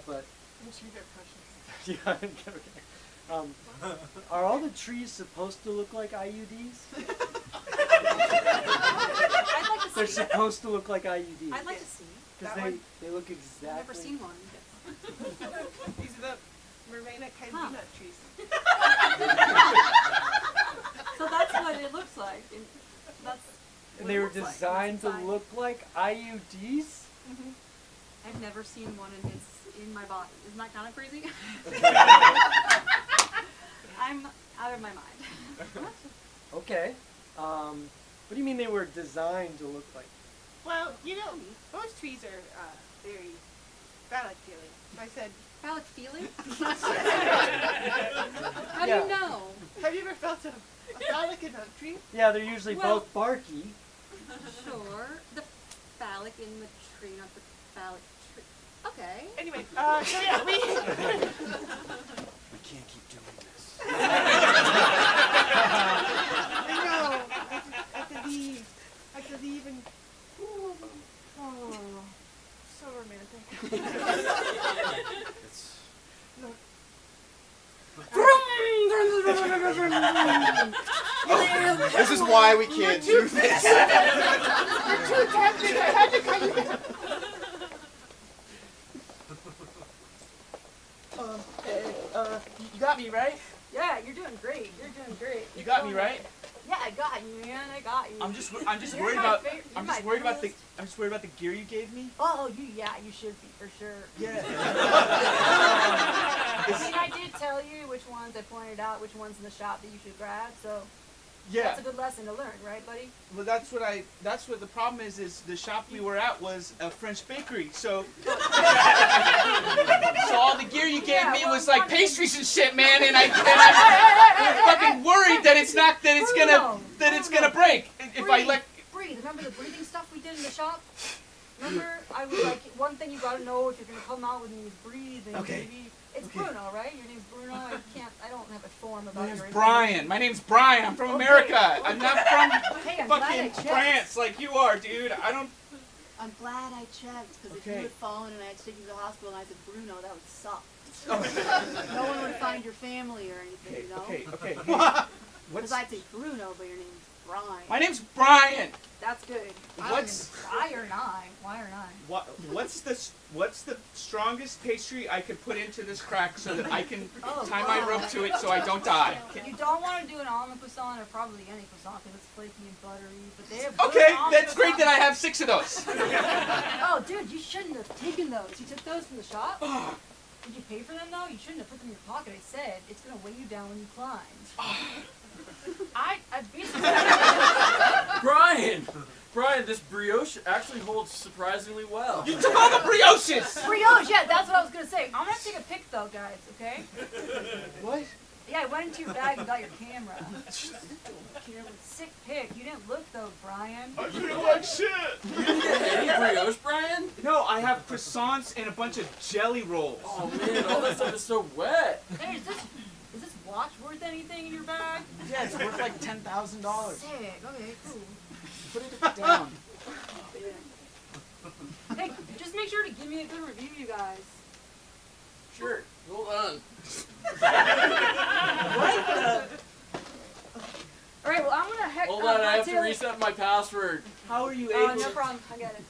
But yeah, okay. Are all the trees supposed to look like IUDs? I'd like to They're see. supposed to look like IUDs. I'd like to see. Because That one. they look I've exactly. never seen one. These are the Marina Candina trees. So that's what it looks like. And that's what And they it were looks like. designed to It's look like IUDs? I've never seen one in my body. Isn't that kind of crazy? I'm out of my mind. Okay. What do you mean they were designed to look like? Well, you know, most trees are very phallic feeling. I said, Phallic feeling? How do Yeah. you know? have you ever felt a phallic in a tree? Yeah, they're usually Well- both barky. Sure. The phallic in the tree, not the phallic tree. Okay. Anyway, so yeah, we. We can't keep doing this. I know. I have to leave. I have to leave and. Oh, so romantic. It's This is why we can't do this. You're too tempting. I had to cut you. You got me right. Yeah, you're doing great. You're doing great. You got me right. Yeah, I got you, man. I got you. I'm just You're worried my about. favorite- I'm you're just my worried about the. coolest. I'm just worried about the gear you gave me. Oh, you should be for sure. Yeah. I mean, I did tell you which ones I pointed out, which ones in the shop that you should grab. So Yeah. that's a good lesson to learn, right, buddy? Well, that's what the problem is the shop we were at was a French bakery. So all the gear you gave Yeah, me well, was like I mean- pastries and shit, man, and I'm fucking worried that it's gonna break if I let. Breathe. Remember the breathing stuff we did in the shop? Remember, I was like, one thing you gotta know if you're gonna come out with me is breathing, Okay. baby. It's Okay. Bruno, right? Your name's Bruno. I don't have a form about My name's your Brian. My name's Brian. I'm from America. I'm not from Hey, I'm glad I fucking checked. France like you are, dude. I don't. I'm glad I checked, because if Okay. you had fallen and I had to take you to the hospital and I said Bruno, that would suck. Oh. No one would find your family or anything, you know? Okay. Because What's I'd say Bruno, but your name's Brian. my name's Brian. That's good. What's Why or nine? Why or nine? what's the strongest pastry I could put into this crack so that I can Oh, tie my rope to it so I don't die? You don't want to do an almond croissant or probably any croissant because it's flaky and buttery. But they have good Okay, almond that's great that I croissants. have 6 of those. Oh, dude, you shouldn't have taken those. You took those from the shop? Did you pay for them though? You shouldn't have put them in your pocket. I said it's gonna weigh you down when you climb. I basically. Brian, this brioche actually holds surprisingly well. You took all the brioches. Brioche, yeah, that's what I was gonna say. I'm gonna take a pic though, guys. Okay? What? Yeah, I went into your bag and got your camera. Sick pic. You didn't look though, Brian. I feel like shit. Any brioche, Brian? No, I have croissants and a bunch of jelly rolls. Oh man, all that stuff is so wet. Hey, is this watch worth anything in your bag? Yeah, it's worth like $10,000. Sick. Okay, cool. Put it down. Hey, just make sure to give me a good review, you guys. Sure, hold on. All right, well, I'm gonna heck. Hold on, I have to reset my password. How are you Oh, able no to... problem. I got it.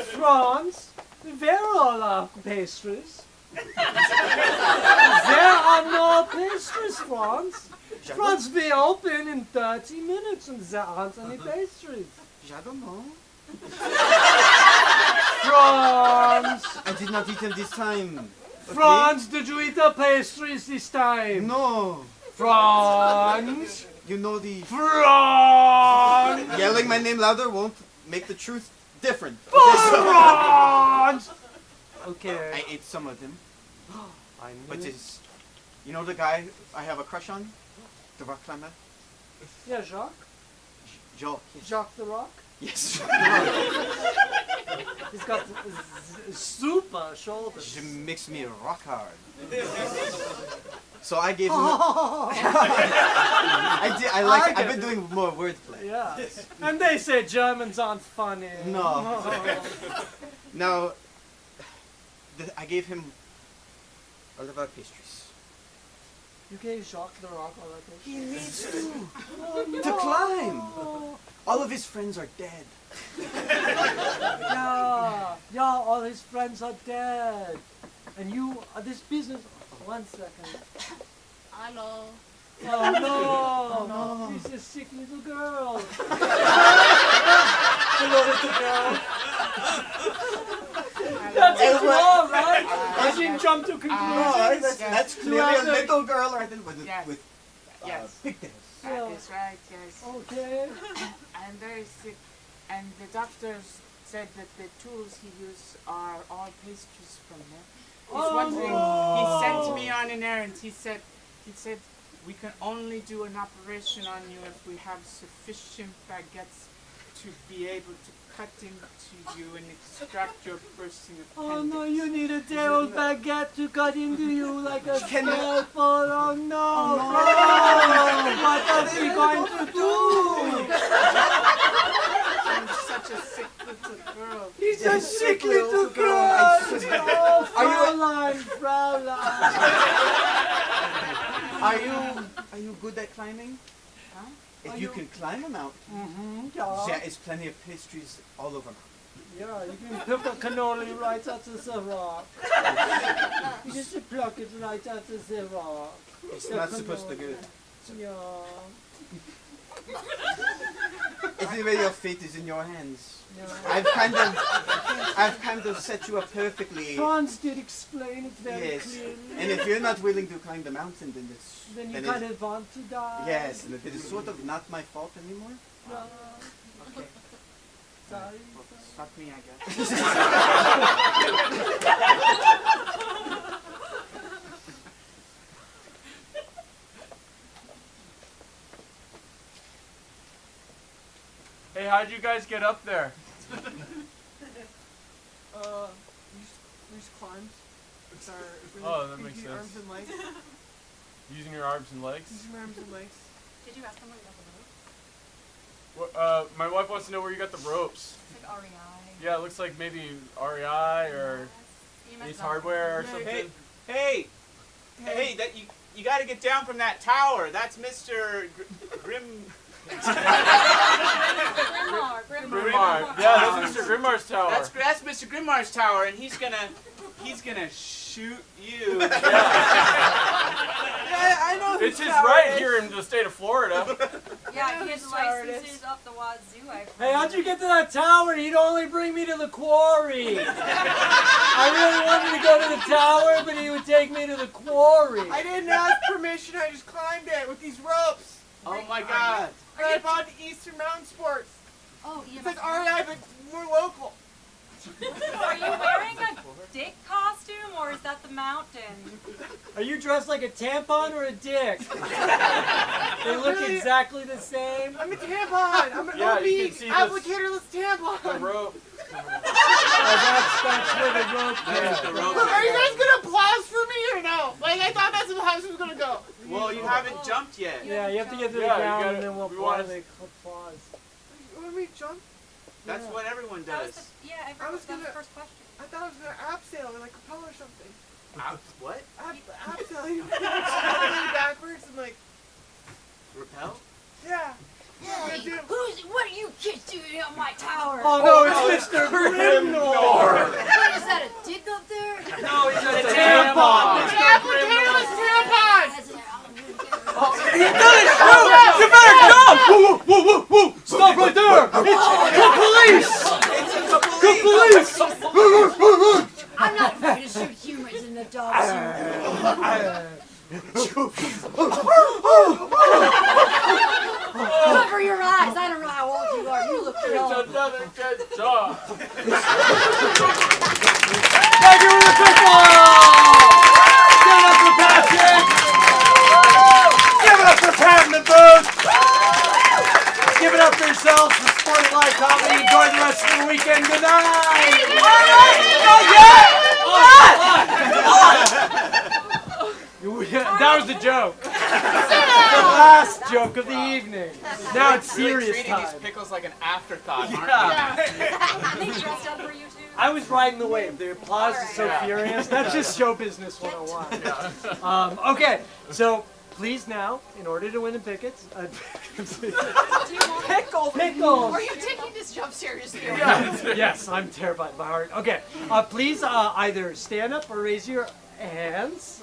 France, where are our pastries? There are no pastries, France. France will open in 30 minutes and there aren't any pastries. I don't know. France! I did not eat them this time. Okay? France, did you eat the pastries this time? No. France! You know the France! yelling my name louder won't make the truth different. France! Okay. I ate some of them, I'm but gonna, it's You know the guy I have a crush on? The rock climber? Yeah, Jacques. Jacques. Yes. Jacques the Rock. Yes. He's got super shoulders. She makes me rock hard. So I gave him. I've been doing more wordplay. Yeah. And they say Germans aren't funny. No. Now, I gave him all of our pastries. You gave Jacques the Rock all that pastries? He needs to climb. All of his friends are dead. Yeah, all his friends are dead. And you, this business, 1 second. Hello. Oh no, she's a sick little girl. Hello, little girl. That's a flaw, right? I didn't jump to conclusions. That's clearly a little girl right then with pigtails. That is right, yes. Okay. I'm very sick, and the doctors said that the tools he used are all pastries from there. He's wondering. He sent me on an errand. He said, we can only do an operation on you if we have sufficient baguettes to be able to cut into you and extract your bursting appendix. Oh no, you need a day old baguette to cut into you like a scalpel. Oh no. What are we going to do? I'm such a sick little girl. He's a sick little girl. Oh, Fraulein. Are you good at climbing? Huh? If you can climb a mountain, there is plenty of pastries all over. Yeah, you can pluck a cannoli right out of the rock. You just pluck it right out of the rock. It's not supposed to go. Yeah. Anyway, your fate is in your hands. Yeah. I've kind of set you up perfectly. Franz did explain it very Yes. clearly. And if you're not willing to climb the mountain, then it's... Then you kind of want to die. Yes, and it is sort of not my fault anymore. Yeah. Okay. Sorry. Fuck me, I guess. Hey, how'd you guys get up there? We just climbed. Oh, that makes sense. Arms and legs. Using your arms and legs? Using my arms and legs. Did you ask them where you got the rope? My wife wants to know where you got the ropes. It's like REI. Yeah, it looks like maybe REI or Ace Hardware or something. Hey, that you got to get down from that tower. That's Mr. Grim. Grimmar. Yeah, that's Mr. Grimmar's tower. That's Mr. Grimmar's tower, and he's gonna shoot you. Yeah, I know. It's his right here in the state of Florida. Yeah, he has licenses up the wazoo. Hey, how'd you get to that tower? He'd only bring me to the quarry. I really wanted to go to the tower, but he would take me to the quarry. I didn't ask permission. I just climbed it with these ropes. Oh my God! I bought Eastern Mountain Sports. Oh, It's like REI, but more local. Are you wearing a dick costume, or is that the mountain? Are you dressed like a tampon or a dick? They look exactly the same. I'm a tampon. I'm an Yeah, OB you can see applicatorless tampon. The rope. That's where the rope Yeah, the rope. Look, are you guys gonna applause for me or no? Like I thought that's how this was gonna go. Well, you haven't jumped yet. Yeah, you have to get to the Yeah, you ground gotta- and then we'll we wanna- applause. When we jump, That's what everyone That was does. I forgot that was the first question. I thought it was gonna abseil or like propel or something. What? Abseil, you know, going backwards and like, Repel? yeah. What are you kids doing on my tower? Oh no, it's Mr. Grimnor! What is that, a dick up there? No, he's a tampon! An applicatorless tampon! You better jump! Whoa, whoa, whoa! Stop right there! It's the police! I'm not afraid to shoot humans in the dog Cover your eyes. I don't know how old you are. You look It's young. another dead dog. Thank you for the Pickle! Stand up for Patrick! Comedy. Enjoy the rest of the weekend. Good night. That was the joke. The last joke of the evening. Now it's Really serious treating time. these pickles like an afterthought, aren't They dressed up for you too. I was riding the wave. The applause is so furious. That's just show business 101. Okay, so please now, in order to win the tickets, Pickle. Pickles. Are you taking this job seriously? Yes, I'm terrified by heart. Okay, please either stand up or raise your hands.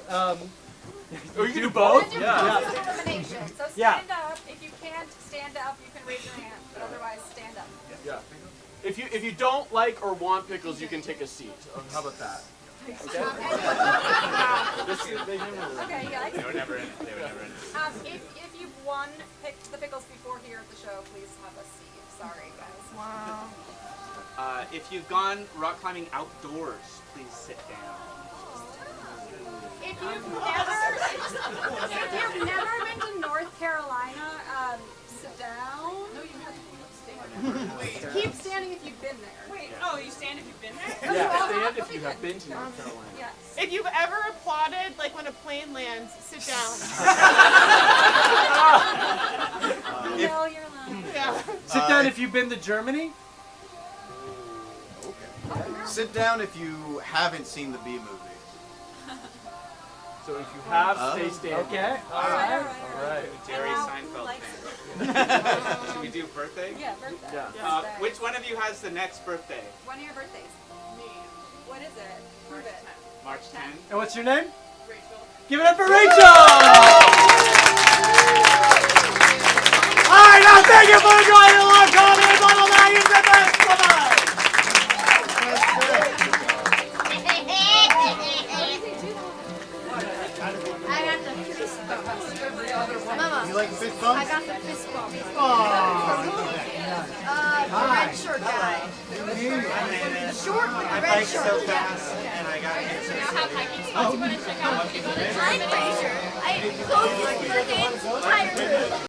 Or you can do both. Yeah. Discrimination. So Yeah. stand up. If you can't stand up, you can raise your hand. But otherwise, stand up. Yeah. If you don't like or want pickles, you can take a seat. How about that? Okay, yeah, I They were never in it. They were never in it. if you've won the pickles before here at the show, please have a seat. Sorry, guys. Wow. If you've gone rock climbing outdoors, please sit down. If you've never been to North Carolina, sit down. No, you have to stand. Keep standing if you've been there. Wait, oh, you stand if you've been there? Yeah, stand if you have been to North Carolina. Yes. If you've ever applauded, like when a plane lands, sit down. No, you're allowed. Yeah. Sit down if you've been to Germany. Sit down if you haven't seen the Bee movie. So if you have, stay standing. Okay. All right. All right. Jerry Who Seinfeld. likes it? Should we do birthday? Yeah, birthday. Yeah. Which one of you has the next birthday? When are your birthdays? Me. What is it? Prove it. March 10th. And what's your name? Rachel. Give it up for Rachel! All right, now thank you for joining the live comedy. Blah, blah, blah. You're the best. Bye-bye. I got the fist bump. Mama, You like fist bumps? I got the fist bump. Oh, The red shirt guy. Short one, the red shirt. so fast, and I got Have hiking spots you want to check out? I'm pretty sure. I closed this for the entire